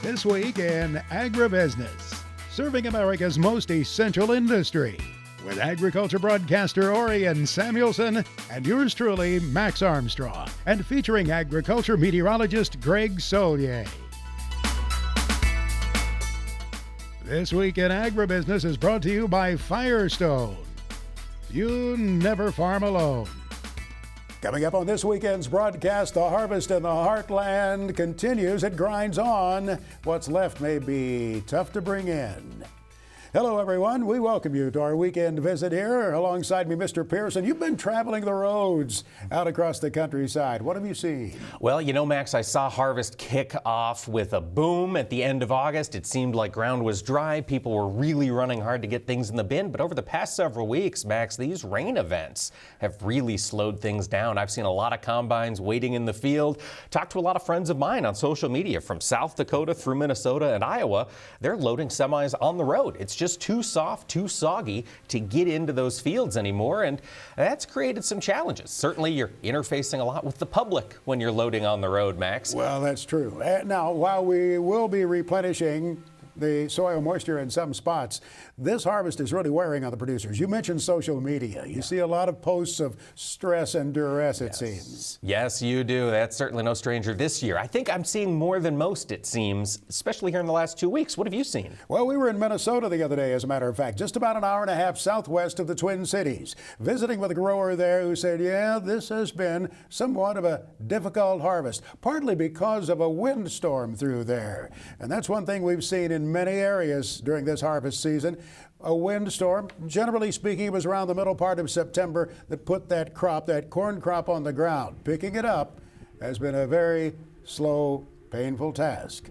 This week in Agribusiness, serving America's most essential industry, with agriculture broadcaster Orion Samuelson and yours truly, Max Armstrong, and featuring agriculture meteorologist Greg Solier. This week in Agribusiness is brought to you by Firestone. You never farm alone. Coming up on this weekend's broadcast, the harvest in the heartland continues. It grinds on. What's left may be tough to bring in. Hello, everyone. We welcome you to our weekend visit here. Alongside me, Mr. Pearson. You've been traveling the roads out across the countryside. What have you seen? Well, you know, Max, I saw harvest kick off with a boom at the end of August. It seemed like ground was dry. People were really running hard to get things in the bin. But over the past several weeks, Max, these rain events have really slowed things down. I've seen a lot of combines waiting in the field. Talked to a lot of friends of mine on social media from South Dakota through Minnesota and Iowa. They're loading semis on the road. It's just too soft, too soggy to get into those fields anymore, and that's created some challenges. Certainly you're interfacing a lot with the public when you're loading on the road, Max. Well, that's true. Now, while we will be replenishing the soil moisture in some spots, this harvest is really wearing on the producers. You mentioned social media. You see a lot of posts of stress and duress, it seems. Yes, you do. That's certainly no stranger this year. I think I'm seeing more than most, it seems, especially here in the last 2 weeks. What have you seen? Well, we were in Minnesota the other day, as a matter of fact, just about an hour and a half southwest of the Twin Cities, visiting with a grower there who said, yeah, this has been somewhat of a difficult harvest, partly because of a windstorm through there. And that's one thing we've seen in many areas during this harvest season. A windstorm, generally speaking, it was around the middle part of September that put that crop, that corn crop, on the ground. Picking it up has been a very slow, painful task.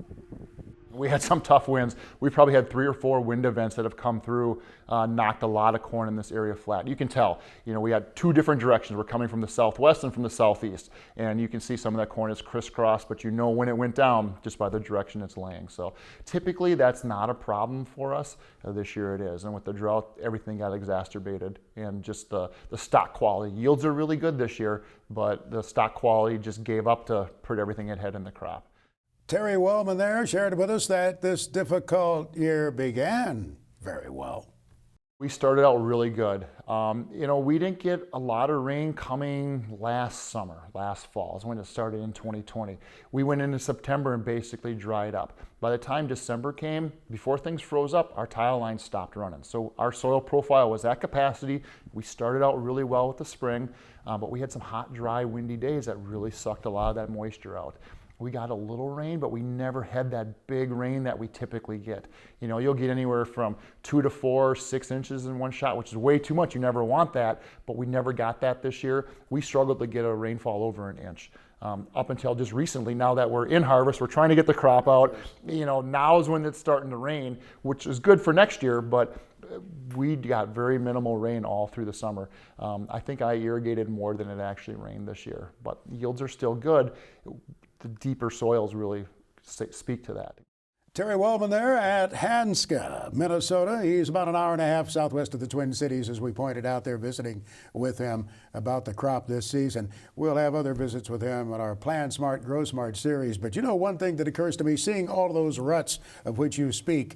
We had some tough winds. We probably had 3 or 4 wind events that have come through, knocked a lot of corn in this area flat. You can tell, you know, we had 2 different directions. We're coming from the southwest and from the southeast. And you can see some of that corn is crisscrossed, but you know when it went down just by the direction it's laying. So typically that's not a problem for us. This year it is. And with the drought, everything got exacerbated. And just the stock quality. Yields are really good this year, but the stock quality just gave up to put everything it had in the crop. Terry Wellman there shared with us that this difficult year began very well. We started out really good. You know, we didn't get a lot of rain coming last summer, last fall is when it started in 2020. We went into September and basically dried up. By the time December came, before things froze up, our tile line stopped running. So our soil profile was at capacity. We started out really well with the spring, but we had some hot, dry, windy days that really sucked a lot of that moisture out. We got a little rain, but we never had that big rain that we typically get. You know, you'll get anywhere from 2 to 4, 6 inches in one shot, which is way too much. You never want that, but we never got that this year. We struggled to get a rainfall over an inch. Up until just recently, now that we're in harvest, we're trying to get the crop out. You know, now is when it's starting to rain, which is good for next year, but we got very minimal rain all through the summer. I think I irrigated more than it actually rained this year, but yields are still good. The deeper soils really speak to that. Terry Wellman there at Hanska, Minnesota. He's about an hour and a half southwest of the Twin Cities, as we pointed out there, visiting with him about the crop this season. We'll have other visits with him on our Plan Smart, Grow Smart series. But you know, one thing that occurs to me, seeing all of those ruts of which you speak,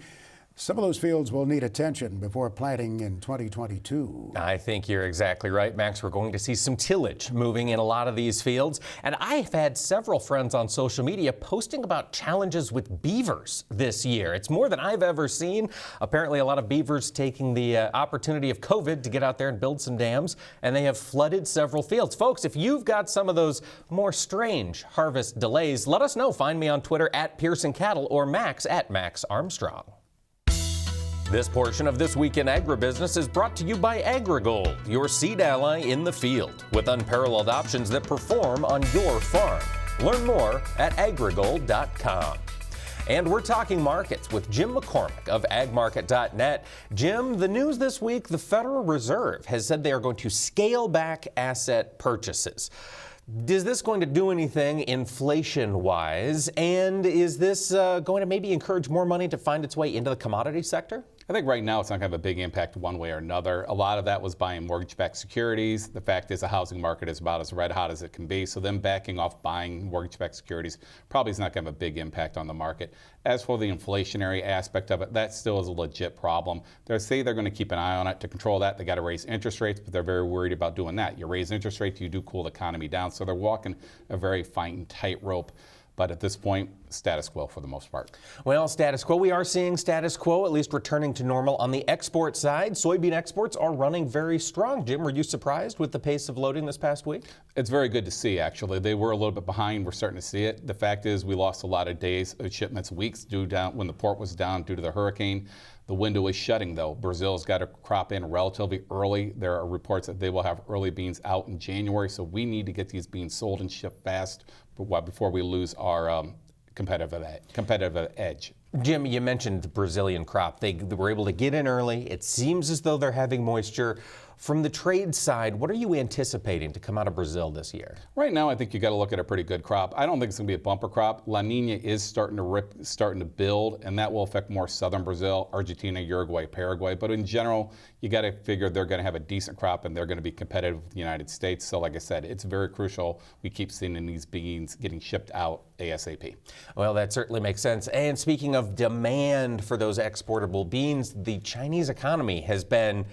some of those fields will need attention before planting in 2022. I think you're exactly right, Max. We're going to see some tillage moving in a lot of these fields. And I've had several friends on social media posting about challenges with beavers this year. It's more than I've ever seen. Apparently, a lot of beavers taking the opportunity of COVID to get out there and build some dams, and they have flooded several fields. Folks, if you've got some of those more strange harvest delays, let us know. Find me on Twitter at Pearson Cattle or Max at Max Armstrong. This portion of This Week in Agribusiness is brought to you by AgriGold, your seed ally in the field, with unparalleled options that perform on your farm. Learn more at agrigold.com. And we're talking markets with Jim McCormick of agmarket.net. Jim, the news this week, the Federal Reserve has said they are going to scale back asset purchases. Is this going to do anything inflation-wise? And is this going to maybe encourage more money to find its way into the commodity sector? I think right now it's not going to have a big impact one way or another. A lot of that was buying mortgage-backed securities. The fact is the housing market is about as red hot as it can be, so them backing off buying mortgage-backed securities probably is not going to have a big impact on the market. As for the inflationary aspect of it, that still is a legit problem. They say they're going to keep an eye on it. To control that, they got to raise interest rates, but they're very worried about doing that. You raise interest rates, you do cool the economy down, so they're walking a very fine tightrope. But at this point, status quo for the most part. Well, status quo. We are seeing status quo, at least returning to normal on the export side. Soybean exports are running very strong. Jim, were you surprised with the pace of loading this past week? It's very good to see, actually. They were a little bit behind. We're starting to see it. The fact is we lost a lot of days of shipments, weeks due down when the port was down due to the hurricane. The window is shutting, though. Brazil's got a crop in relatively early. There are reports that they will have early beans out in January, so we need to get these beans sold and shipped fast before we lose our competitive edge. Jim, you mentioned the Brazilian crop. They were able to get in early. It seems as though they're having moisture. From the trade side, what are you anticipating to come out of Brazil this year? Right now, I think you got to look at a pretty good crop. I don't think it's going to be a bumper crop. La Nina is starting to build, and that will affect more southern Brazil, Argentina, Uruguay, Paraguay. But in general, you got to figure they're going to have a decent crop, and they're going to be competitive with the United States. So, like I said, it's very crucial we keep seeing these beans getting shipped out ASAP. Well, that certainly makes sense. And speaking of demand for those exportable beans, the Chinese economy has been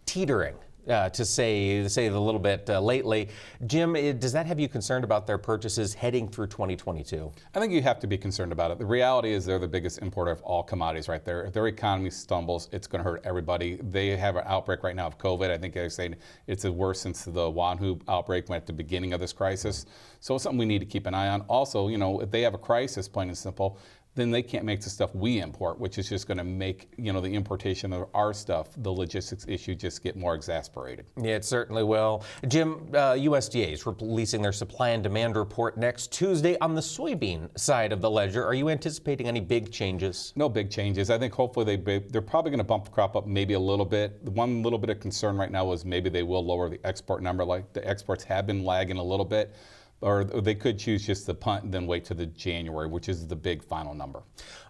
teetering. To say a little bit lately. Jim, does that have you concerned about their purchases heading through 2022? I think you have to be concerned about it. The reality is they're the biggest importer of all commodities right there. If their economy stumbles, it's going to hurt everybody. They have an outbreak right now of COVID. I think they're saying it's the worst since the Wuhan outbreak went at the beginning of this crisis. So it's something we need to keep an eye on. Also, if they have a crisis, plain and simple, then they can't make the stuff we import, which is just going to make, the importation of our stuff, the logistics issue, just get more exasperated. Yeah, it certainly will. Jim, USDA is releasing their supply and demand report next Tuesday on the soybean side of the ledger. Are you anticipating any big changes? No big changes. I think hopefully they're probably going to bump the crop up maybe a little bit. The one little bit of concern right now is maybe they will lower the export number. Like the exports have been lagging a little bit. Or they could choose just the punt and then wait to the January, which is the big final number.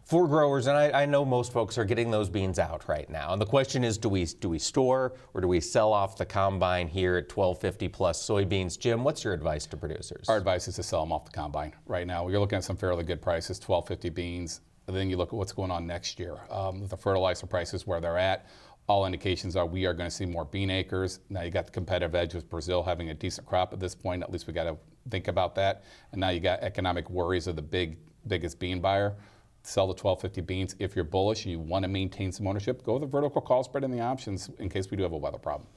For growers, and I know most folks are getting those beans out right now, and the question is, do we store or do we sell off the combine here at $12.50 plus soybeans? Jim, what's your advice to producers? Our advice is to sell them off the combine right now. You're looking at some fairly good prices, $12.50 beans. And then you look at what's going on next year. The fertilizer prices where they're at. All indications are we are going to see more bean acres. Now you got the competitive edge with Brazil having a decent crop at this point. At least we got to think about that. And now you got economic worries of the biggest bean buyer. Sell the $12.50 beans. If you're bullish and you want to maintain some ownership, go with the vertical call spread and the options in case we do have a weather problem.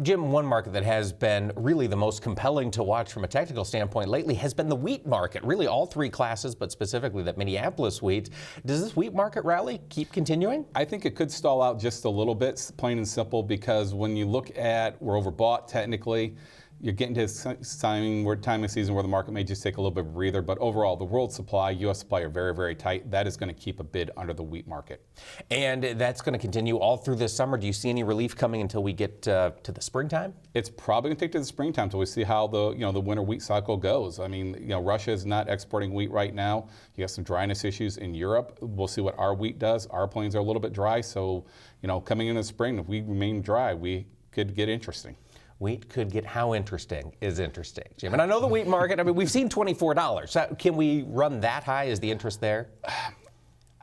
Jim, one market that has been really the most compelling to watch from a technical standpoint lately has been the wheat market. Really all three classes, but specifically that Minneapolis wheat. Does this wheat market rally keep continuing? I think it could stall out just a little bit, plain and simple, because when you look at we're overbought technically. You're getting to a time of season where the market may just take a little bit of a breather, but overall, the world supply, U.S. supply are very, very tight. That is going to keep a bid under the wheat market. And that's going to continue all through this summer. Do you see any relief coming until we get to the springtime? It's probably going to take to the springtime until we see how the winter wheat cycle goes. I mean, Russia is not exporting wheat right now. You got some dryness issues in Europe. We'll see what our wheat does. Our plains are a little bit dry, so coming in the spring, if we remain dry, we could get interesting. Wheat could get how interesting is interesting, Jim. And I know the wheat market, we've seen $24. Can we run that high? Is the interest there?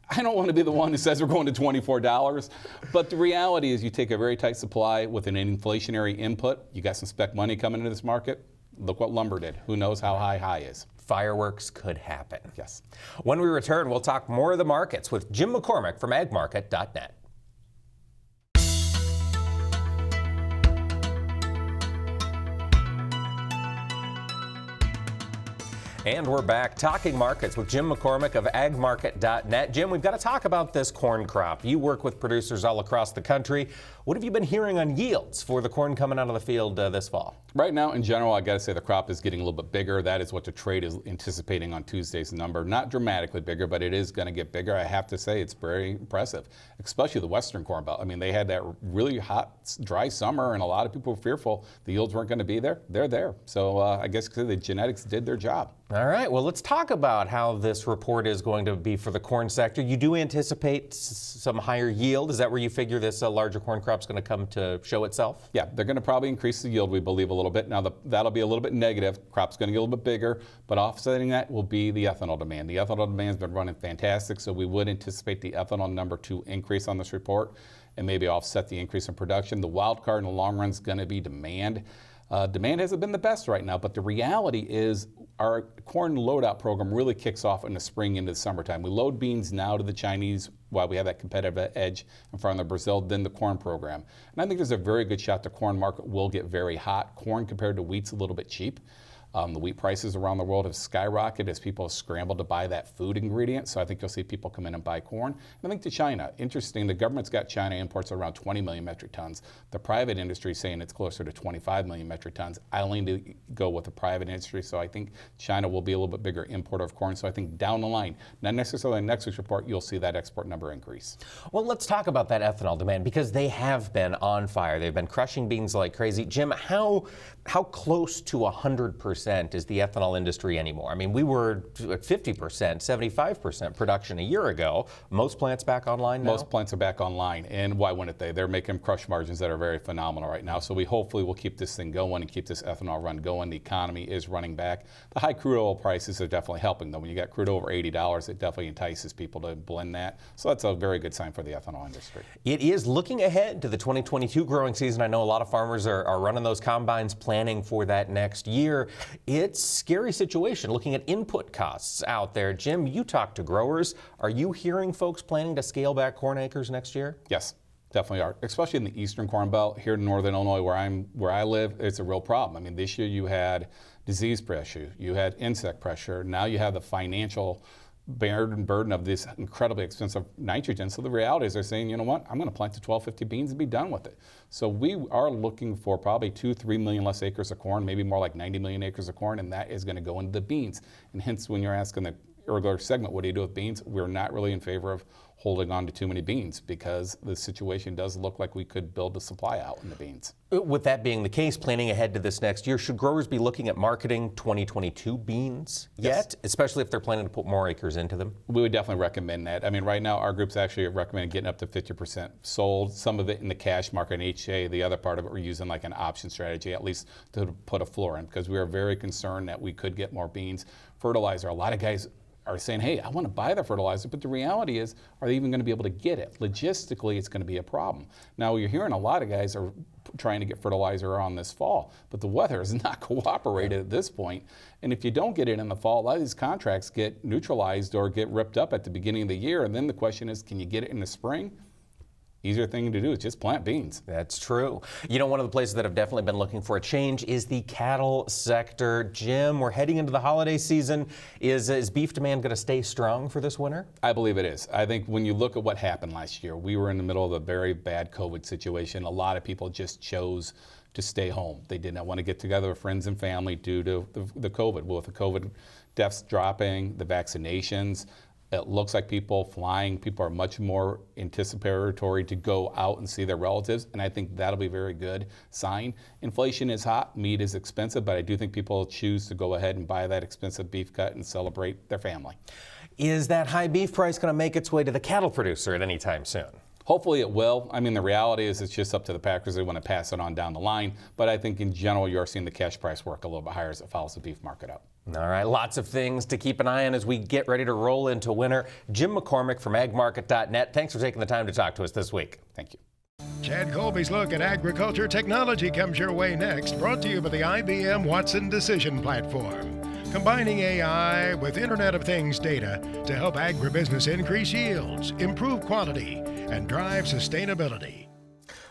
I don't want to be the one who says we're going to $24, but the reality is you take a very tight supply with an inflationary input. You got some spec money coming into this market. Look what lumber did. Who knows how high is. Fireworks could happen. Yes. When we return, we'll talk more of the markets with Jim McCormick from agmarket.net. And we're back talking markets with Jim McCormick of agmarket.net. Jim, we've got to talk about this corn crop. You work with producers all across the country. What have you been hearing on yields for the corn coming out of the field this fall? Right now, in general, I got to say the crop is getting a little bit bigger. That is what the trade is anticipating on Tuesday's number. Not dramatically bigger, but it is going to get bigger. I have to say it's very impressive, especially the Western Corn Belt. I mean, they had that really hot, dry summer, and a lot of people were fearful the yields weren't going to be there. They're there. So I guess the genetics did their job. All right, well, let's talk about how this report is going to be for the corn sector. You do anticipate some higher yield. Is that where you figure this larger corn crop is going to come to show itself? Yeah, they're going to probably increase the yield, we believe, a little bit. Now, that'll be a little bit negative. Crop's going to get a little bit bigger, but offsetting that will be the ethanol demand. The ethanol demand has been running fantastic, so we would anticipate the ethanol number to increase on this report and maybe offset the increase in production. The wild card in the long run is going to be demand. Demand hasn't been the best right now, but the reality is our corn loadout program really kicks off in the spring into the summertime. We load beans now to the Chinese while we have that competitive edge in front of Brazil, then the corn program. And I think there's a very good shot the corn market will get very hot. Corn compared to wheat's a little bit cheap. The wheat prices around the world have skyrocketed as people have scrambled to buy that food ingredient. So I think you'll see people come in and buy corn. And I think to China, interesting, the government's got China imports around 20 million metric tons. The private industry is saying it's closer to 25 million metric tons. I lean to go with the private industry, so I think China will be a little bit bigger importer of corn. So I think down the line, not necessarily in next week's report, you'll see that export number increase. Well, let's talk about that ethanol demand because they have been on fire. They've been crushing beans like crazy. Jim, how close to 100% is the ethanol industry anymore? I mean, we were at 50%, 75% production a year ago. Most plants back online now? Most plants are back online, and why wouldn't they? They're making crush margins that are very phenomenal right now. So we hopefully will keep this thing going and keep this ethanol run going. The economy is running back. The high crude oil prices are definitely helping, though. When you got crude over $80, it definitely entices people to blend that. So that's a very good sign for the ethanol industry. It is looking ahead to the 2022 growing season. I know a lot of farmers are running those combines, planning for that next year. It's a scary situation looking at input costs out there. Jim, you talk to growers. Are you hearing folks planning to scale back corn acres next year? Yes, definitely are. Especially in the Eastern Corn Belt here in Northern Illinois, where I live, it's a real problem. I mean, this year you had disease pressure, you had insect pressure. Now you have the financial burden of this incredibly expensive nitrogen. So the reality is they're saying, you know what, I'm going to plant to 1250 beans and be done with it. So we are looking for probably 2-3 million less acres of corn, maybe more like 90 million acres of corn, and that is going to go into the beans. And hence, when you're asking the earlier segment, what do you do with beans? We're not really in favor of holding on to too many beans because the situation does look like we could build the supply out in the beans. With that being the case, planning ahead to this next year, should growers be looking at marketing 2022 beans yet, especially if they're planning to put more acres into them? We would definitely recommend that. I mean, right now, our group's actually recommending getting up to 50% sold, some of it in the cash market in HA, the other part of it we're using like an option strategy, at least to put a floor in, because we are very concerned that we could get more beans. Fertilizer, a lot of guys are saying, hey, I want to buy the fertilizer, but the reality is, are they even going to be able to get it? Logistically, it's going to be a problem. Now, you're hearing a lot of guys are trying to get fertilizer on this fall, but the weather has not cooperated at this point. And if you don't get it in the fall, a lot of these contracts get neutralized or get ripped up at the beginning of the year. And then the question is, can you get it in the spring? Easier thing to do is just plant beans. That's true. You know, one of the places that have definitely been looking for a change is the cattle sector. Jim, we're heading into the holiday season. Is beef demand going to stay strong for this winter? I believe it is. I think when you look at what happened last year, we were in the middle of a very bad COVID situation. A lot of people just chose to stay home. They did not want to get together with friends and family due to the COVID. Well, with the COVID deaths dropping, the vaccinations, it looks like people are much more anticipatory to go out and see their relatives, and I think that'll be a very good sign. Inflation is hot, meat is expensive, but I do think people choose to go ahead and buy that expensive beef cut and celebrate their family. Is that high beef price going to make its way to the cattle producer at any time soon? Hopefully it will. I mean, the reality is it's just up to the packers. They want to pass it on down the line, but I think in general you are seeing the cash price work a little bit higher as it follows the beef market up. All right, lots of things to keep an eye on as we get ready to roll into winter. Jim McCormick from agmarket.net, thanks for taking the time to talk to us this week. Thank you. Chad Colby's look at agriculture technology comes your way next, brought to you by the IBM Watson Decision Platform, combining AI with Internet of Things data to help agribusiness increase yields, improve quality, and drive sustainability.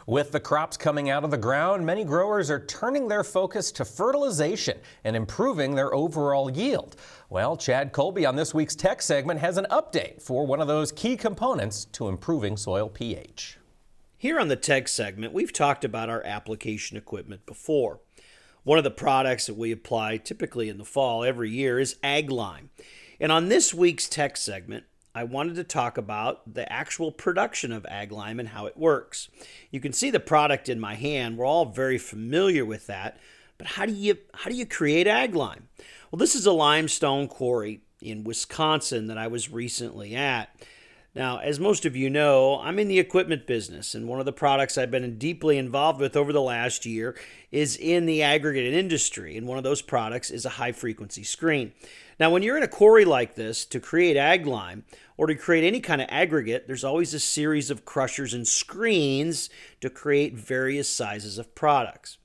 With the crops coming out of the ground, many growers are turning their focus to fertilization and improving their overall yield. Well, Chad Colby on this week's Tech segment has an update for one of those key components to improving soil pH. Here on the Tech segment, we've talked about our application equipment before. One of the products that we apply typically in the fall every year is AgLime. And on this week's tech segment, I wanted to talk about the actual production of AgLime and how it works. You can see the product in my hand. We're all very familiar with that. But how do you create AgLime? Well, this is a limestone quarry in Wisconsin that I was recently at. Now, as most of you know, I'm in the equipment business, and one of the products I've been deeply involved with over the last year is in the aggregate industry, and one of those products is a high-frequency screen. Now, when you're in a quarry like this, to create AgLime or to create any kind of aggregate, there's always a series of crushers and screens to create various sizes of products.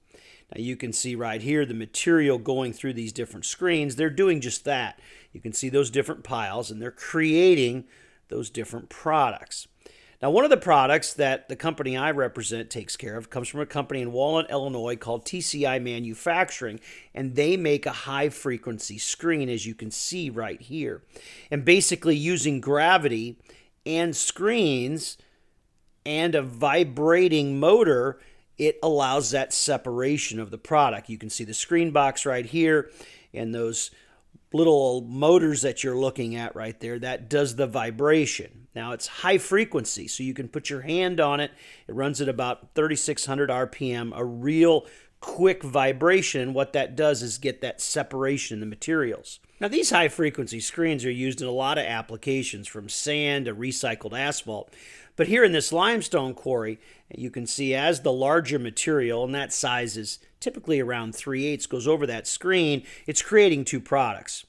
Now, you can see right here the material going through these different screens. They're doing just that. You can see those different piles, and they're creating those different products. Now, one of the products that the company I represent takes care of comes from a company in Walnut, Illinois called TCI Manufacturing, and they make a high-frequency screen, as you can see right here. And basically using gravity and screens and a vibrating motor, it allows that separation of the product. You can see the screen box right here and those little motors that you're looking at right there, that does the vibration. Now, it's high frequency, so you can put your hand on it. It runs at about 3,600 RPM, a real quick vibration. What that does is get that separation in the materials. Now, these high frequency screens are used in a lot of applications, from sand to recycled asphalt. But here in this limestone quarry, you can see as the larger material, and that size is typically around 3/8, goes over that screen, it's creating two products.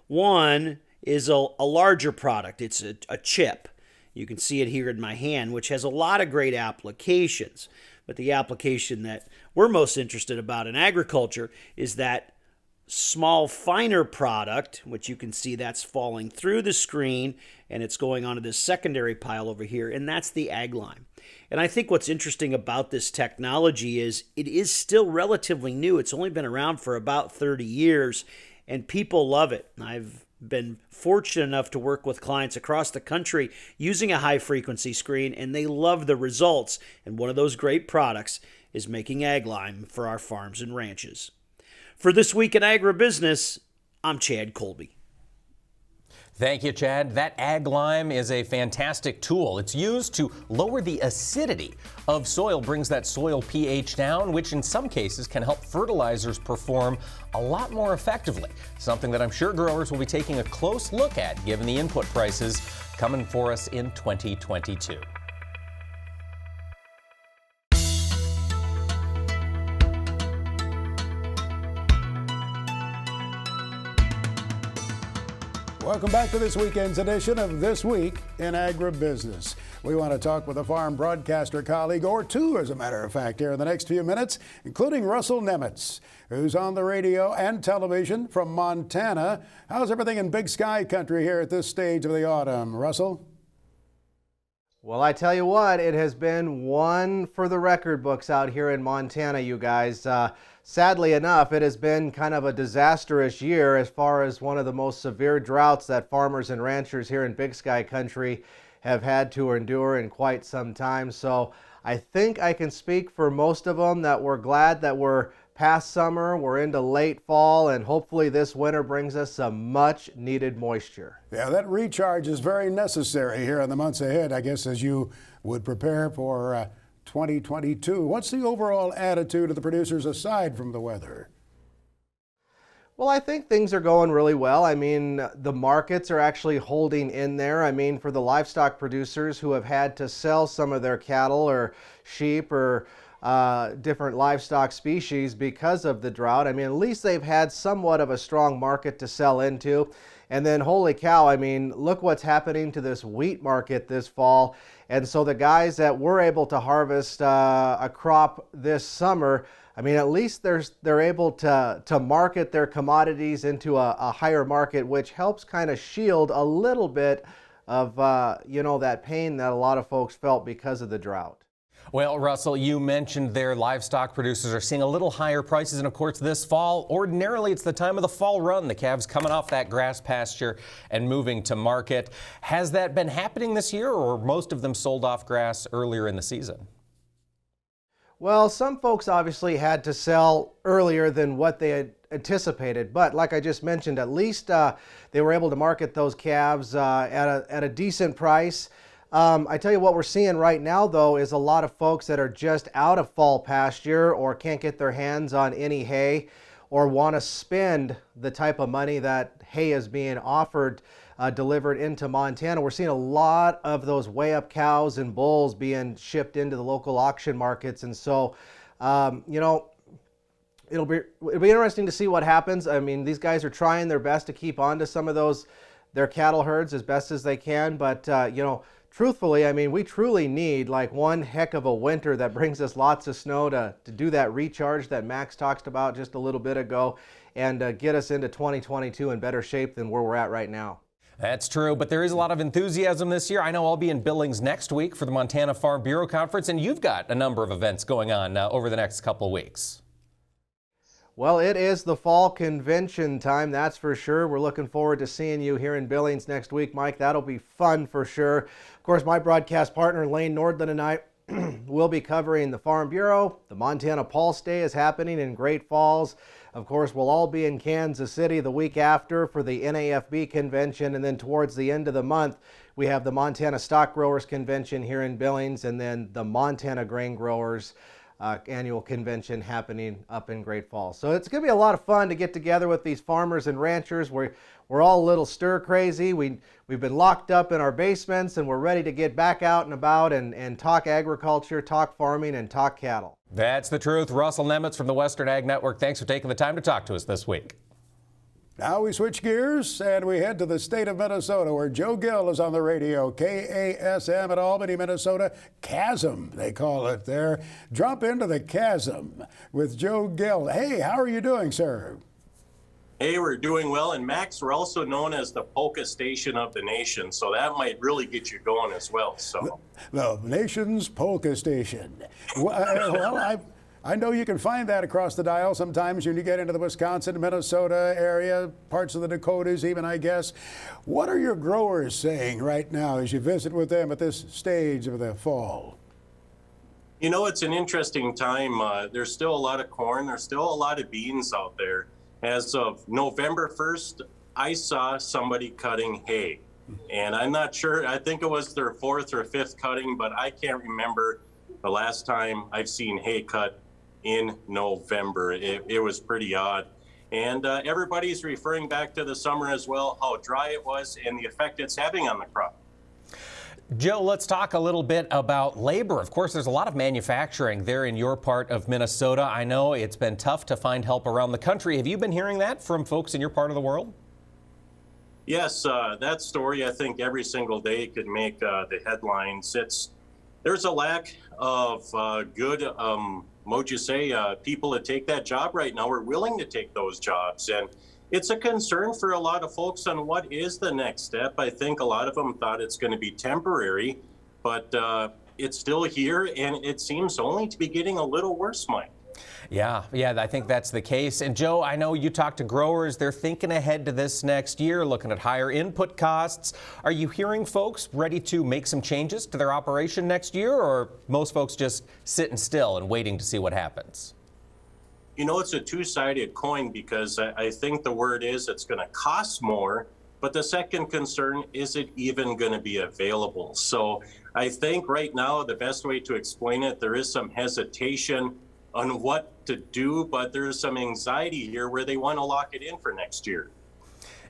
One is a larger product. It's a chip. You can see it here in my hand, which has a lot of great applications. But the application that we're most interested about in agriculture is that small, finer product, which you can see that's falling through the screen and it's going onto this secondary pile over here, and that's the AgLime. And I think what's interesting about this technology is it is still relatively new. It's only been around for about 30 years, and people love it. I've been fortunate enough to work with clients across the country using a high-frequency screen, and they love the results. And one of those great products is making AgLime for our farms and ranches. For This Week in Agribusiness, I'm Chad Colby. Thank you, Chad. That AgLime is a fantastic tool. It's used to lower the acidity of soil, brings that soil pH down, which in some cases can help fertilizers perform a lot more effectively. Something that I'm sure growers will be taking a close look at given the input prices coming for us in 2022. Welcome back to this weekend's edition of This Week in Agribusiness. We want to talk with a farm broadcaster colleague, or two as a matter of fact, here in the next few minutes, including Russell Nemitz, who's on the radio and television from Montana. How's everything in Big Sky country here at this stage of the autumn? Russell? Well, I tell you what, it has been one for the record books out here in Montana, you guys. Sadly enough, it has been kind of a disastrous year as far as one of the most severe droughts that farmers and ranchers here in Big Sky country have had to endure in quite some time. So I think I can speak for most of them that we're glad that we're past summer, we're into late fall, and hopefully this winter brings us some much needed moisture. Yeah, that recharge is very necessary here in the months ahead, I guess, as you would prepare for 2022. What's the overall attitude of the producers aside from the weather? Well, I think things are going really well. I mean, the markets are actually holding in there. I mean, for the livestock producers who have had to sell some of their cattle or sheep or different livestock species because of the drought, I mean, at least they've had somewhat of a strong market to sell into. And then, holy cow, I mean, look what's happening to this wheat market this fall. And so the guys that were able to harvest a crop this summer, I mean, at least they're able to market their commodities into a higher market, which helps kind of shield a little bit of, that pain that a lot of folks felt because of the drought. Well, Russell, you mentioned their livestock producers are seeing a little higher prices, and of course this fall, ordinarily it's the time of the fall run. The calves coming off that grass pasture and moving to market. Has that been happening this year, or most of them sold off grass earlier in the season? Well, some folks obviously had to sell earlier than what they had anticipated, but like I just mentioned, at least they were able to market those calves at a decent price. I tell you what we're seeing right now, though, is a lot of folks that are just out of fall pasture or can't get their hands on any hay or want to spend the type of money that hay is being offered delivered into Montana. We're seeing a lot of those way up cows and bulls being shipped into the local auction markets. And so, you know, it'll be interesting to see what happens. I mean, these guys are trying their best to keep on to some of their cattle herds as best as they can. But, you know, truthfully, I mean, we truly need like one heck of a winter that brings us lots of snow to do that recharge that Max talked about just a little bit ago and get us into 2022 in better shape than where we're at right now. That's true, but there is a lot of enthusiasm this year. I know I'll be in Billings next week for the Montana Farm Bureau Conference, and you've got a number of events going on over the next couple of weeks. Well, it is the fall convention time, that's for sure. We're looking forward to seeing you here in Billings next week, Mike. That'll be fun for sure. Of course, my broadcast partner, Lane Nordland, and I will be covering the Farm Bureau. The Montana Pulse Day is happening in Great Falls. Of course, we'll all be in Kansas City the week after for the NAFB convention, and then towards the end of the month, we have the Montana Stock Growers Convention here in Billings, and then the Montana Grain Growers annual convention happening up in Great Falls. So it's going to be a lot of fun to get together with these farmers and ranchers. We're all a little stir crazy. We've been locked up in our basements, and we're ready to get back out and about and talk agriculture, talk farming, and talk cattle. That's the truth. Russell Nemitz from the Western Ag Network, thanks for taking the time to talk to us this week. Now we switch gears and we head to the state of Minnesota, where Joe Gill is on the radio. KASM at Albany, Minnesota. Chasm, they call it there. Drop into the chasm with Joe Gill. Hey, how are you doing, sir? Hey, we're doing well. And Max, we're also known as the polka station of the nation, so that might really get you going as well. So the nation's polka station. Well, I know you can find that across the dial sometimes when you get into the Wisconsin, Minnesota area, parts of the Dakotas even, I guess. What are your growers saying right now as you visit with them at this stage of the fall? You know, it's an interesting time. There's still a lot of corn. There's still a lot of beans out there. As of November 1st, I saw somebody cutting hay. And I'm not sure, I think it was their fourth or fifth cutting, but I can't remember the last time I've seen hay cut in November. It was pretty odd. And everybody's referring back to the summer as well, how dry it was and the effect it's having on the crop. Joe, let's talk a little bit about labor. Of course, there's a lot of manufacturing there in your part of Minnesota. I know it's been tough to find help around the country. Have you been hearing that from folks in your part of the world? Yes, that story, I think every single day could make the headlines. There's a lack of good people to take that job right now. We're willing to take those jobs, and it's a concern for a lot of folks on what is the next step. I think a lot of them thought it's going to be temporary, but it's still here, and it seems only to be getting a little worse, Mike. Yeah, I think that's the case. And Joe, I know you talk to growers. They're thinking ahead to this next year, looking at higher input costs. Are you hearing folks ready to make some changes to their operation next year, or most folks just sitting still and waiting to see what happens? You know, it's a two-sided coin, because I think the word is it's going to cost more, but the second concern, is it even going to be available? So I think right now the best way to explain it, there is some hesitation on what to do, but there's some anxiety here where they want to lock it in for next year.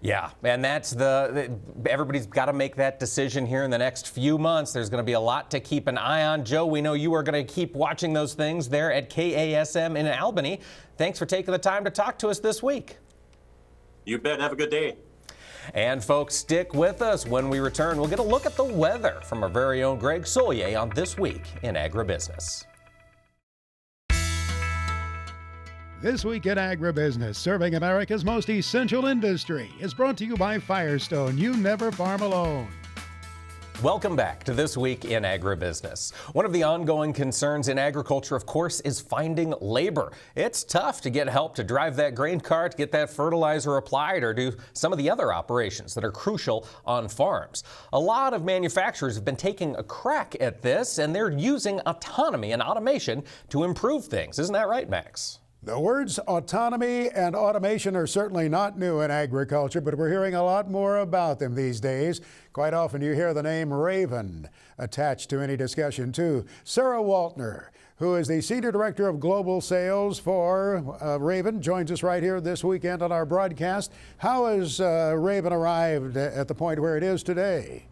Yeah, and that's everybody's got to make that decision here in the next few months. There's going to be a lot to keep an eye on. Joe, we know you are going to keep watching those things there at KASM in Albany. Thanks for taking the time to talk to us this week. You bet. Have a good day. And folks, stick with us. When we return, we'll get a look at the weather from our very own Greg Solier on This Week in Agribusiness. This Week in Agribusiness, serving America's most essential industry, is brought to you by Firestone. You never farm alone. Welcome back to This Week in Agribusiness. One of the ongoing concerns in agriculture, of course, is finding labor. It's tough to get help to drive that grain cart, get that fertilizer applied, or do some of the other operations that are crucial on farms. A lot of manufacturers have been taking a crack at this, and they're using autonomy and automation to improve things. Isn't that right, Max? The words autonomy and automation are certainly not new in agriculture, but we're hearing a lot more about them these days. Quite often you hear the name Raven attached to any discussion too. Sarah Waltner, who is the Senior Director of Global Sales for Raven, joins us right here this weekend on our broadcast. How has Raven arrived at the point where it is today?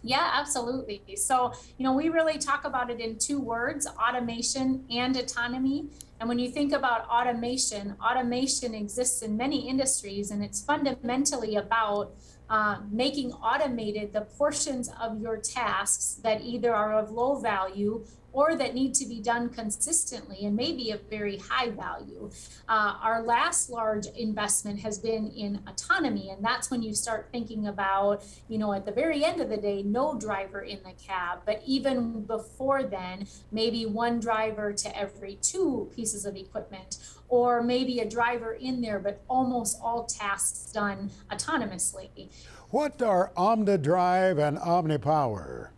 Yeah, absolutely. So, we really talk about it in two words, automation and autonomy. And when you think about automation, automation exists in many industries, and it's fundamentally about making automated the portions of your tasks that either are of low value or that need to be done consistently and maybe of very high value. Our last large investment has been in autonomy, and that's when you start thinking about, at the very end of the day, no driver in the cab, but even before then, maybe one driver to every two pieces of equipment, or maybe a driver in there, but almost all tasks done autonomously. What are OmniDrive and OmniPower?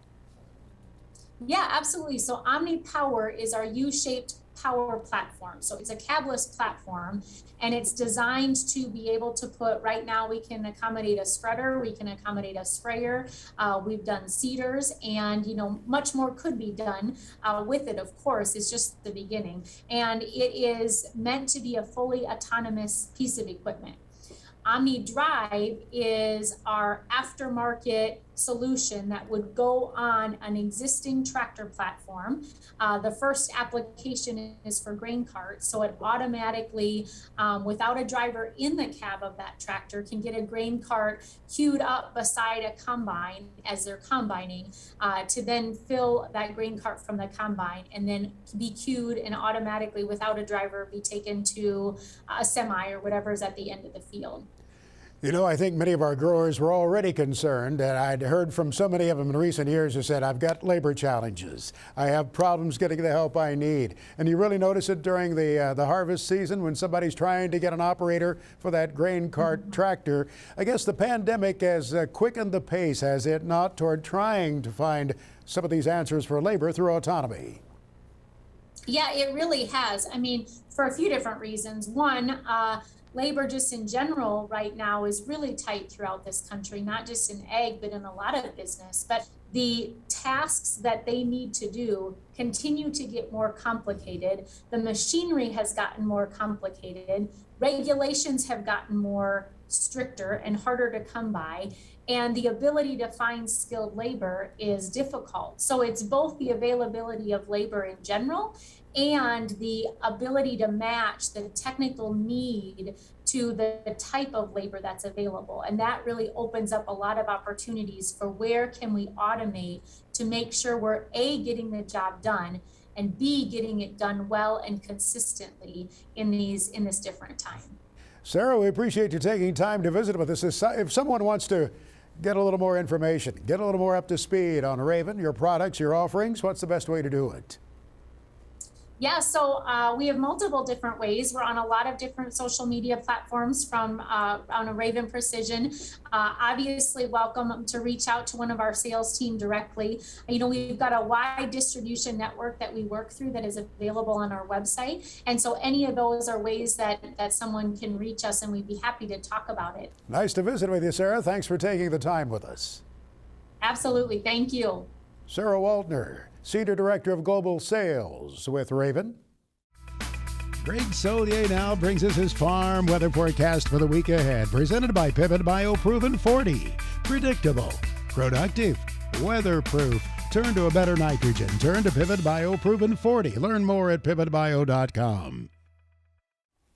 Yeah, absolutely. So OmniPower is our U-shaped power platform. So it's a cabless platform, and it's designed to be able to put, right now we can accommodate a spreader, we can accommodate a sprayer, we've done seeders, and much more could be done with it, of course. It's just the beginning. And it is meant to be a fully autonomous piece of equipment. OmniDrive is our aftermarket solution that would go on an existing tractor platform. The first application is for grain carts, so it automatically, without a driver in the cab of that tractor, can get a grain cart queued up beside a combine as they're combining to then fill that grain cart from the combine and then be queued and automatically, without a driver, be taken to a semi or whatever is at the end of the field. I think many of our growers were already concerned, and I'd heard from so many of them in recent years who said, I've got labor challenges. I have problems getting the help I need. And you really notice it during the harvest season when somebody's trying to get an operator for that grain cart tractor. I guess the pandemic has quickened the pace, has it not, toward trying to find some of these answers for labor through autonomy? Yeah, it really has. I mean, for a few different reasons. One, labor just in general right now is really tight throughout this country, not just in ag, but in a lot of business. But the tasks that they need to do continue to get more complicated. The machinery has gotten more complicated. Regulations have gotten more stricter and harder to come by. And the ability to find skilled labor is difficult. So it's both the availability of labor in general and the ability to match the technical need to the type of labor that's available. And that really opens up a lot of opportunities for where can we automate to make sure we're A, getting the job done, and B, getting it done well and consistently in this different time. Sarah, we appreciate you taking time to visit with us. If someone wants to get a little more information, get a little more up to speed on Raven, your products, your offerings, what's the best way to do it? Yeah, so we have multiple different ways. We're on a lot of different social media platforms from on a Raven Precision. Obviously, welcome to reach out to one of our sales team directly. We've got a wide distribution network that we work through that is available on our website. And so any of those are ways that someone can reach us, and we'd be happy to talk about it. Nice to visit with you, Sarah. Thanks for taking the time with us. Absolutely. Thank you. Sarah Waltner, Senior Director of Global Sales with Raven. Greg Solier now brings us his farm weather forecast for the week ahead, presented by Pivot BioProven 40. Predictable, productive, weatherproof. Turn to a better nitrogen. Turn to Pivot BioProven 40. Learn more at pivotbio.com.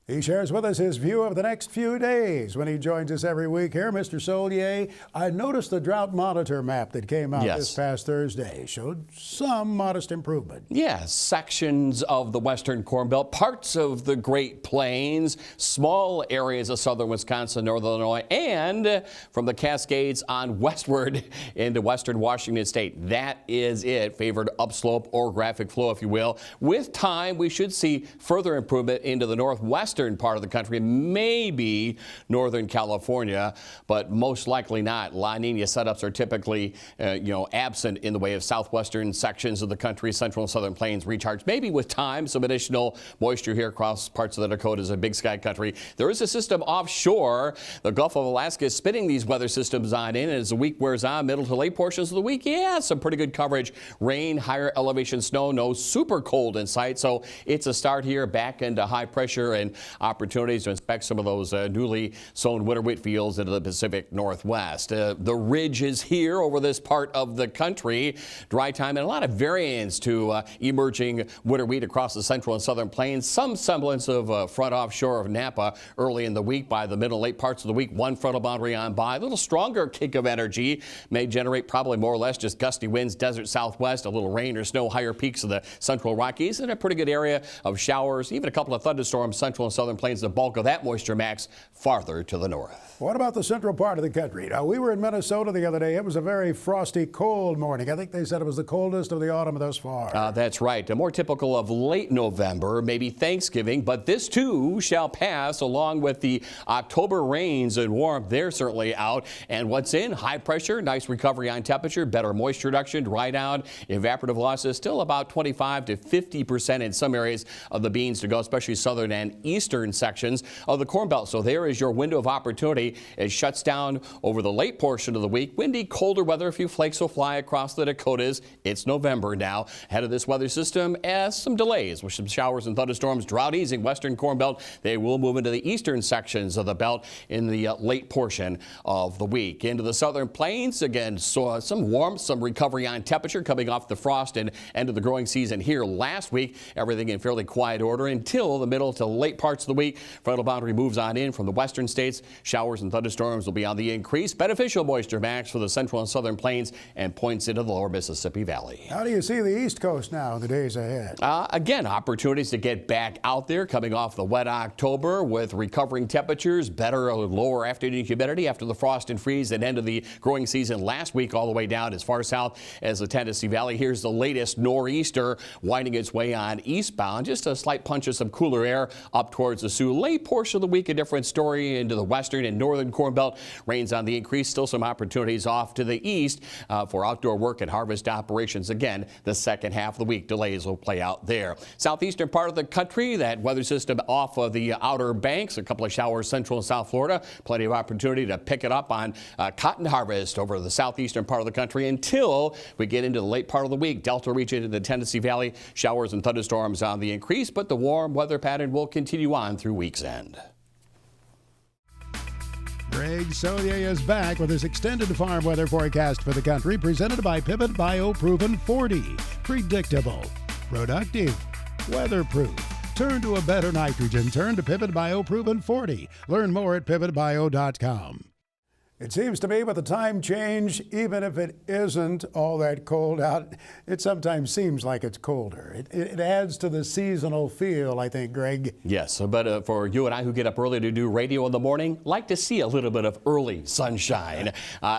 He shares with us his view of the next few days when he joins us every week here. Mr. Solier, I noticed the drought monitor map that came out this past Thursday showed some modest improvement. Yes, sections of the western Corn Belt, parts of the Great Plains, small areas of southern Wisconsin, northern Illinois, and from the Cascades on westward into western Washington state. That is it. Favored upslope or graphic flow, if you will. With time, we should see further improvement into the northwestern part of the country, maybe northern California, but most likely not. La Nina setups are typically, absent in the way of southwestern sections of the country. Central and southern plains recharge. Maybe with time, some additional moisture here across parts of the Dakotas and Big Sky country. There is a system offshore. The Gulf of Alaska is spinning these weather systems on in. As the week wears on, middle to late portions of the week, some pretty good coverage. Rain, higher elevation snow, no super cold in sight. So it's a start here back into high pressure and opportunities to inspect some of those newly sown winter wheat fields into the Pacific Northwest. The ridge is here over this part of the country. Dry time and a lot of variance to emerging winter wheat across the central and southern plains. Some semblance of front offshore of Napa early in the week. By the middle late parts of the week, one frontal boundary on by. A little stronger kick of energy may generate probably more or less just gusty winds, desert southwest, a little rain or snow, higher peaks of the central Rockies, and a pretty good area of showers, even a couple of thunderstorms, central and southern plains. The bulk of that moisture max farther to the north. What about the central part of the country? Now, we were in Minnesota the other day. It was a very frosty, cold morning. I think they said it was the coldest of the autumn thus far. That's right. More typical of late November, maybe Thanksgiving, but this too shall pass along with the October rains and warmth. They're certainly out. And what's in? High pressure, nice recovery on temperature, better moisture reduction, dry down, evaporative losses still about 25 to 50% in some areas of the beans to go, especially southern and eastern sections of the Corn Belt. So there is your window of opportunity. It shuts down over the late portion of the week. Windy, colder weather. A few flakes will fly across the Dakotas. It's November now. Ahead of this weather system, as some delays with some showers and thunderstorms. Drought easing western Corn Belt. They will move into the eastern sections of the belt in the late portion of the week. Into the southern plains, again, so some warmth, some recovery on temperature coming off the frost and end of the growing season here last week. Everything in fairly quiet order until the middle to late parts of the week. Frontal boundary moves on in from the western states. Showers and thunderstorms will be on the increase. Beneficial moisture max for the central and southern plains and points into the lower Mississippi Valley. How do you see the East Coast now in the days ahead? Again, opportunities to get back out there coming off the wet October with recovering temperatures, better or lower afternoon humidity after the frost and freeze and end of the growing season last week all the way down as far south as the Tennessee Valley. Here's the latest nor'easter winding its way on eastbound. Just a slight punch of some cooler air up towards the Sioux. Late portion of the week, a different story into the western and northern Corn Belt. Rains on the increase. Still some opportunities off to the east for outdoor work and harvest operations. Again, the second half of the week, delays will play out there. Southeastern part of the country, that weather system off of the outer banks. A couple of showers central and south Florida. Plenty of opportunity to pick it up on cotton harvest over the southeastern part of the country until we get into the late part of the week. Delta region in the Tennessee Valley. Showers and thunderstorms on the increase, but the warm weather pattern will continue on through week's end. Greg Solier is back with his extended farm weather forecast for the country, presented by Pivot BioProven 40. Predictable, productive, weatherproof. Turn to a better nitrogen. Turn to Pivot BioProven 40. Learn more at pivotbio.com. It seems to me with the time change, even if it isn't all that cold out, it sometimes seems like it's colder. It adds to the seasonal feel, I think, Greg. Yes, but for you and I who get up early to do radio in the morning, like to see a little bit of early sunshine.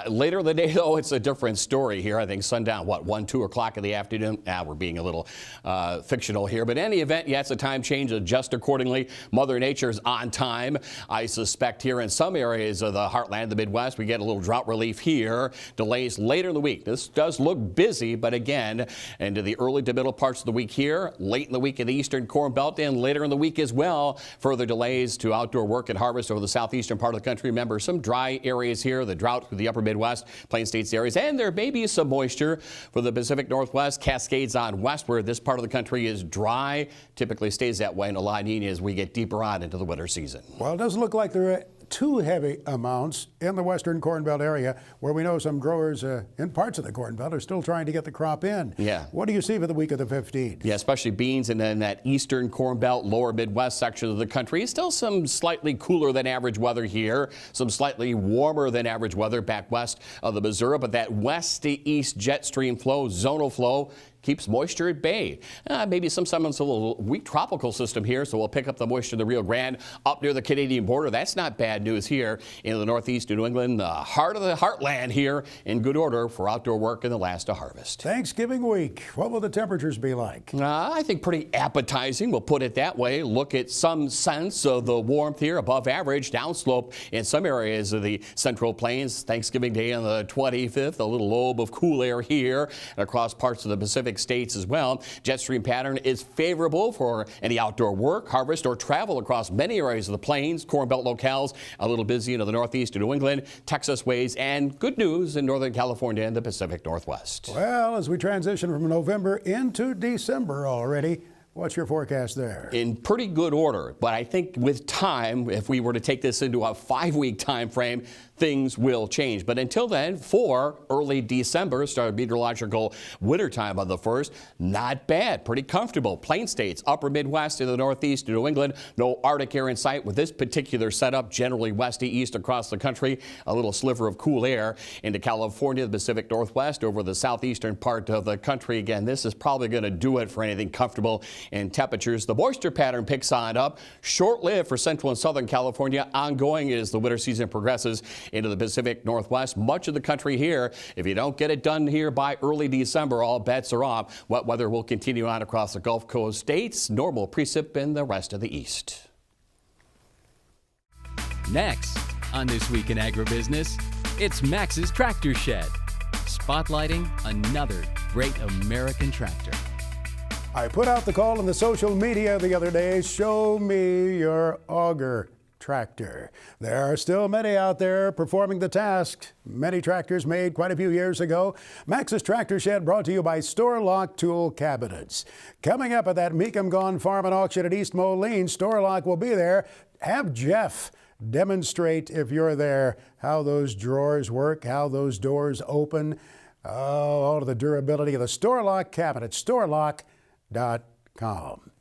Later in the day, though, it's a different story here. I think sundown, 1, 2 o'clock in the afternoon. We're being a little fictional here. But in any event, it's a time change. Adjust accordingly. Mother Nature's on time. I suspect here in some areas of the heartland, the Midwest, we get a little drought relief here. Delays later in the week. This does look busy, but again, into the early to middle parts of the week here, late in the week in the eastern Corn Belt, and later in the week as well. Further delays to outdoor work and harvest over the southeastern part of the country. Remember, some dry areas here, the drought through the upper Midwest, Plain States areas, and there may be some moisture for the Pacific Northwest, Cascades on westward. This part of the country is dry. Typically stays that way in La Nina as we get deeper on into the winter season. Well, it doesn't look like there too heavy amounts in the western Corn Belt area, where we know some growers in parts of the Corn Belt are still trying to get the crop in. Yeah. What do you see for the week of the 15th? Yeah, especially beans and then that eastern Corn Belt, lower Midwest section of the country. Still some slightly cooler than average weather here, some slightly warmer than average weather back west of the Missouri, but that west to east jet stream flow, zonal flow, keeps moisture at bay. Maybe some semblance of a little weak tropical system here, so we'll pick up the moisture in the Rio Grande up near the Canadian border. That's not bad news here in the northeast of New England, the heart of the heartland here, in good order for outdoor work in the last of harvest. Thanksgiving week, what will the temperatures be like? I think pretty appetizing, we'll put it that way. Look at some sense of the warmth here, above average, downslope in some areas of the Central Plains. Thanksgiving Day on the 25th, a little lobe of cool air here and across parts of the Pacific states as well. Jet stream pattern is favorable for any outdoor work, harvest, or travel across many areas of the plains. Corn Belt locales a little busy into the northeast of New England, Texas ways, and good news in Northern California and the Pacific Northwest. Well, as we transition from November into December already, what's your forecast there? In pretty good order, but I think with time, if we were to take this into a 5-week time frame, things will change. But until then, for early December, start of meteorological wintertime on the 1st, not bad, pretty comfortable. Plain states, upper Midwest to the northeast to New England, no Arctic air in sight with this particular setup, generally west to east across the country, a little sliver of cool air into California, the Pacific Northwest, over the southeastern part of the country. Again, this is probably going to do it for anything comfortable in temperatures. The moisture pattern picks on up, short-lived for central and southern California, ongoing as the winter season progresses into the Pacific Northwest. Much of the country here, if you don't get it done here by early December, all bets are off. Wet weather will continue on across the Gulf Coast states, normal precip in the rest of the east. Next on This Week in Agribusiness, it's Max's Tractor Shed, spotlighting another great American tractor. I put out the call in the social media the other day, show me your auger tractor. There are still many out there performing the task. Many tractors made quite a few years ago. Max's Tractor Shed brought to you by Store Lock Tool Cabinets. Coming up at that Meekum Gone Farm and Auction at East Moline, Store Lock will be there. Have Jeff demonstrate, if you're there, how those drawers work, how those doors open, all of the durability of the Store Lock cabinet, storelock.com.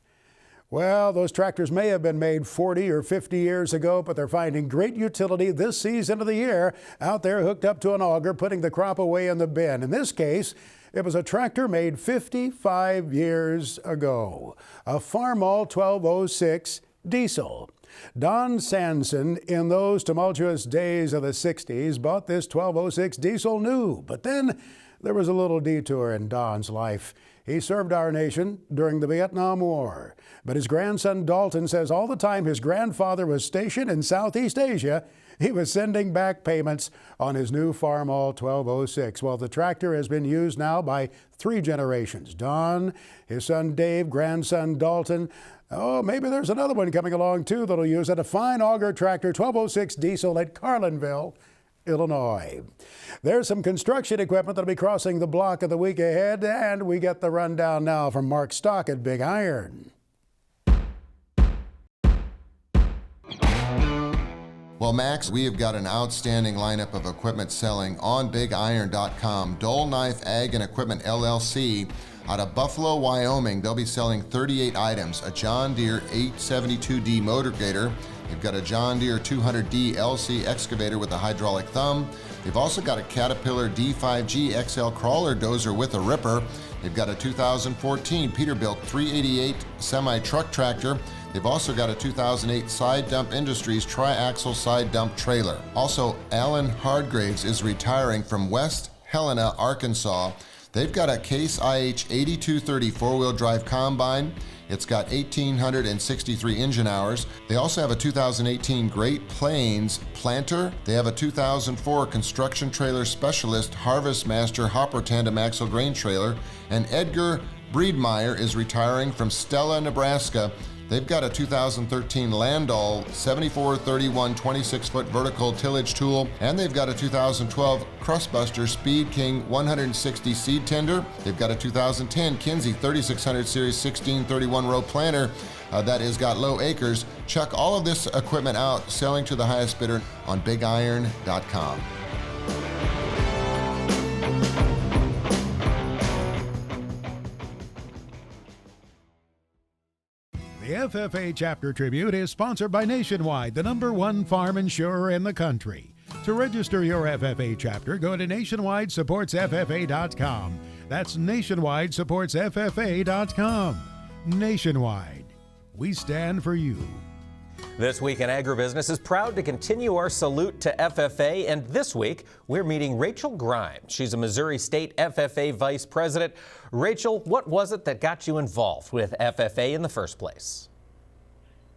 Well, those tractors may have been made 40 or 50 years ago, but they're finding great utility this season of the year out there hooked up to an auger, putting the crop away in the bin. In this case, it was a tractor made 55 years ago, a Farmall 1206 diesel. Don Sanson, in those tumultuous days of the 60s, bought this 1206 diesel new, but then there was a little detour in Don's life. He served our nation during the Vietnam War, but his grandson Dalton says all the time his grandfather was stationed in Southeast Asia, he was sending back payments on his new Farmall 1206. Well, the tractor has been used now by 3 generations. Don, his son Dave, grandson Dalton. Oh, maybe there's another one coming along too that'll use it. A fine auger tractor, 1206 diesel at Carlinville, Illinois. There's some construction equipment that'll be crossing the block of the week ahead, and we get the rundown now from Mark Stock at Big Iron. Well, Max, we have got an outstanding lineup of equipment selling on BigIron.com. Dull Knife Ag and Equipment LLC out of Buffalo, Wyoming. They'll be selling 38 items. A John Deere 872D motor grader. They've got a John Deere 200D LC excavator with a hydraulic thumb. They've also got a Caterpillar D5G XL crawler dozer with a ripper. They've got a 2014 Peterbilt 388 semi-truck tractor. They've also got a 2008 Side Dump Industries tri-axle side dump trailer. Also, Alan Hardgraves is retiring from West Helena, Arkansas. They've got a Case IH 8230 four-wheel drive combine. It's got 1,863 engine hours. They also have a 2018 Great Plains planter. They have a 2004 Construction Trailer Specialist Harvest Master Hopper Tandem Axle Grain Trailer. And Edgar Breedmeyer is retiring from Stella, Nebraska. They've got a 2013 Landau 7431 26-foot vertical tillage tool, and they've got a 2012 Crustbuster Speed King 160 seed tender. They've got a 2010 Kinsey 3600 Series 1631 row planter that has got low acres. Check all of this equipment out, selling to the highest bidder on BigIron.com. The FFA Chapter Tribute is sponsored by Nationwide, the #1 farm insurer in the country. To register your FFA chapter, go to nationwidesupportsffa.com. That's nationwidesupportsffa.com. Nationwide, we stand for you. This Week in Agribusiness is proud to continue our salute to FFA, and this week we're meeting Rachel Grimes. She's a Missouri State FFA Vice President. Rachel, what was it that got you involved with FFA in the first place?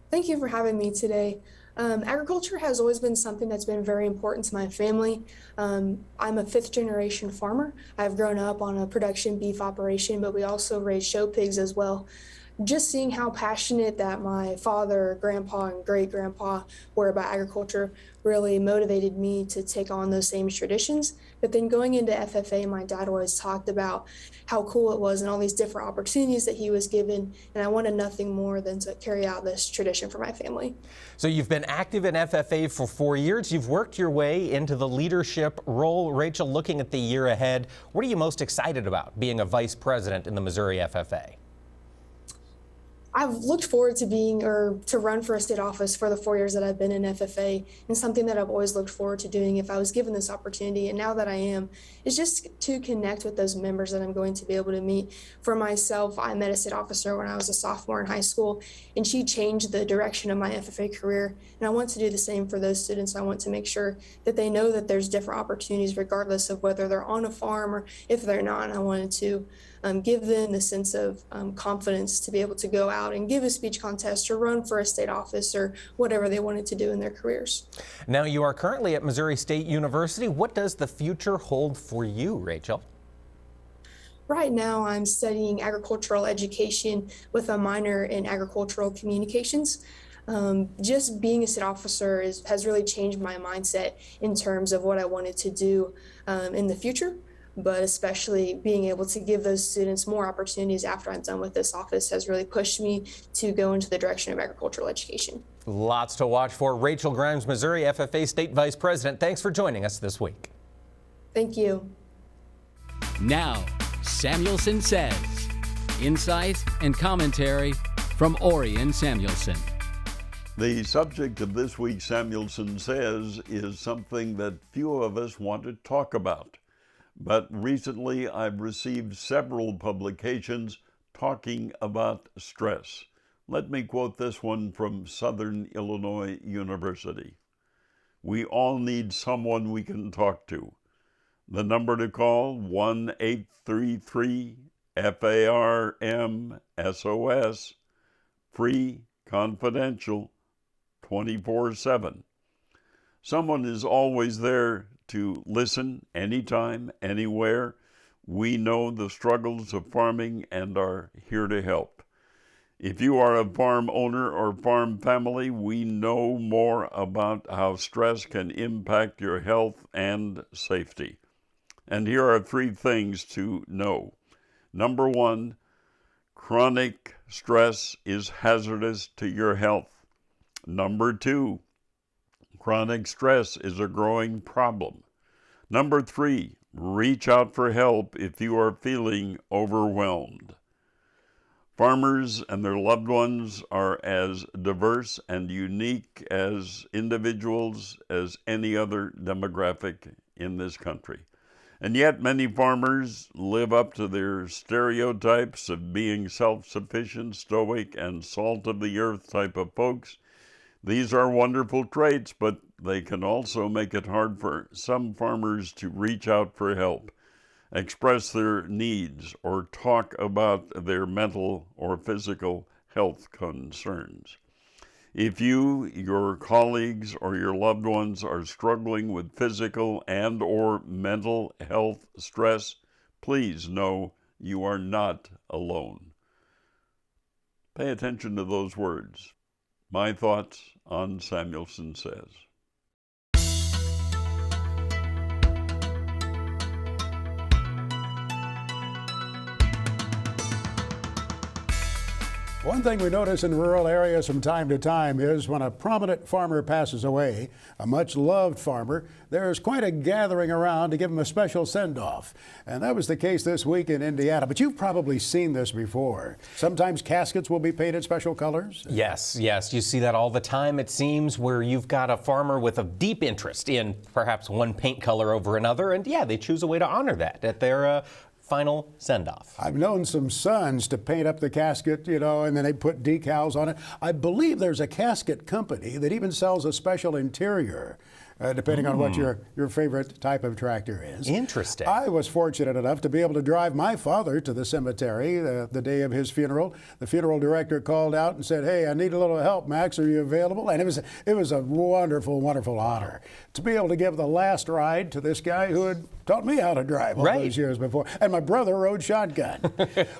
Thank you for having me today. Agriculture has always been something that's been very important to my family. I'm a fifth-generation farmer. I've grown up on a production beef operation, but we also raise show pigs as well. Just seeing how passionate that my father, grandpa, and great-grandpa were about agriculture really motivated me to take on those same traditions. But then going into FFA, my dad always talked about how cool it was and all these different opportunities that he was given, and I wanted nothing more than to carry out this tradition for my family. So you've been active in FFA for 4 years. You've worked your way into the leadership role. Rachel, looking at the year ahead, what are you most excited about being a vice president in the Missouri FFA? I've looked forward to to run for a state office for the 4 years that I've been in FFA, and something that I've always looked forward to doing if I was given this opportunity, and now that I am, is just to connect with those members that I'm going to be able to meet. For myself, I met a state officer when I was a sophomore in high school, and she changed the direction of my FFA career, and I want to do the same for those students. I want to make sure that they know that there's different opportunities regardless of whether they're on a farm or if they're not, and I wanted to give them the sense of confidence to be able to go out and give a speech contest or run for a state office or whatever they wanted to do in their careers. Now, you are currently at Missouri State University. What does the future hold for you, Rachel? Right now, I'm studying agricultural education with a minor in agricultural communications. Just being a state officer has really changed my mindset in terms of what I wanted to do in the future. But especially being able to give those students more opportunities after I'm done with this office has really pushed me to go into the direction of agricultural education. Lots to watch for. Rachel Grimes, Missouri FFA State Vice President, thanks for joining us this week. Thank you. Now, Samuelson Says. Insight and commentary from Orion Samuelson. The subject of this week's Samuelson Says is something that few of us want to talk about. But recently I've received several publications talking about stress. Let me quote this one from Southern Illinois University. We all need someone we can talk to. The number to call, 1-833-FARM-SOS, free, confidential, 24/7. Someone is always there to listen anytime, anywhere. We know the struggles of farming and are here to help. If you are a farm owner or farm family, we know more about how stress can impact your health and safety. And here are 3 things to know. Number 1, chronic stress is hazardous to your health. Number 2, chronic stress is a growing problem. Number 3, reach out for help if you are feeling overwhelmed. Farmers and their loved ones are as diverse and unique as individuals as any other demographic in this country. And yet many farmers live up to their stereotypes of being self-sufficient, stoic, and salt-of-the-earth type of folks. These are wonderful traits, but they can also make it hard for some farmers to reach out for help, express their needs, or talk about their mental or physical health concerns. If you, your colleagues, or your loved ones are struggling with physical and or mental health stress, please know you are not alone. Pay attention to those words. My thoughts on Samuelson Says. One thing we notice in rural areas from time to time is when a prominent farmer passes away, a much-loved farmer, there's quite a gathering around to give him a special send-off. And that was the case this week in Indiana. But you've probably seen this before. Sometimes caskets will be painted special colors. Yes. You see that all the time, it seems, where you've got a farmer with a deep interest in perhaps one paint color over another. And yeah, they choose a way to honor that at their final send-off. I've known some sons to paint up the casket, and then they put decals on it. I believe there's a casket company that even sells a special interior, depending on what your favorite type of tractor is. Interesting. I was fortunate enough to be able to drive my father to the cemetery the day of his funeral. The funeral director called out and said, "Hey, I need a little help, Max. Are you available?" And it was a wonderful, wonderful honor to be able to give the last ride to this guy who had taught me how to drive all those years before. And my brother rode shotgun.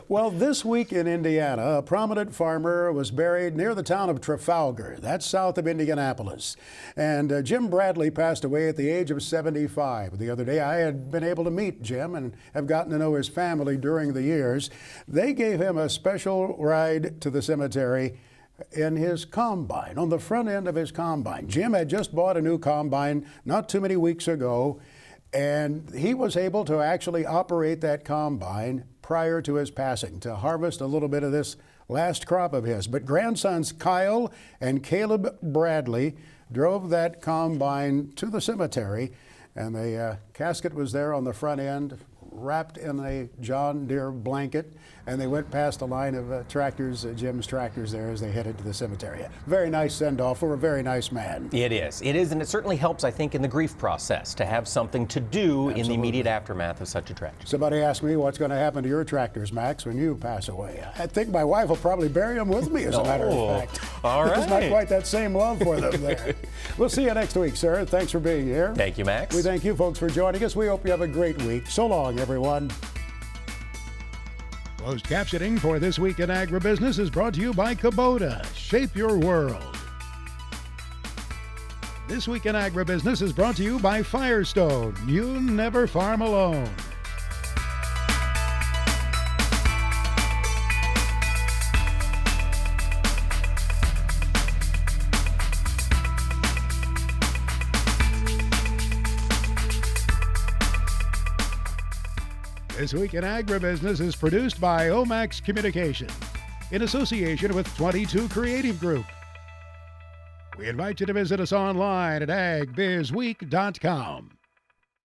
Well, this week in Indiana, a prominent farmer was buried near the town of Trafalgar. That's south of Indianapolis. And Jim Bradley passed away at the age of 75. The other day, I had been able to meet Jim and have gotten to know his family during the years. They gave him a special ride to the cemetery in his combine, on the front end of his combine. Jim had just bought a new combine not too many weeks ago, and he was able to actually operate that combine prior to his passing to harvest a little bit of this last crop of his. But grandsons Kyle and Caleb Bradley drove that combine to the cemetery, and the casket was there on the front end, wrapped in a John Deere blanket, and they went past a line of tractors, Jim's tractors there as they headed to the cemetery. Very nice send-off for a very nice man. It is, and it certainly helps, I think, in the grief process to have something to do in the immediate aftermath of such a tragedy. Somebody asked me what's going to happen to your tractors, Max, when you pass away. I think my wife will probably bury them with me, as a matter of fact. All right. There's not quite that same love for them there. We'll see you next week, sir. Thanks for being here. Thank you, Max. We thank you, folks, for joining us. We hope you have a great week. So long, everyone. Closed captioning for This Week in Agribusiness is brought to you by Kubota. Shape your world. This Week in Agribusiness is brought to you by Firestone. You never farm alone. This Week in Agribusiness is produced by Omax Communications in association with 22 Creative Group. We invite you to visit us online at agbizweek.com.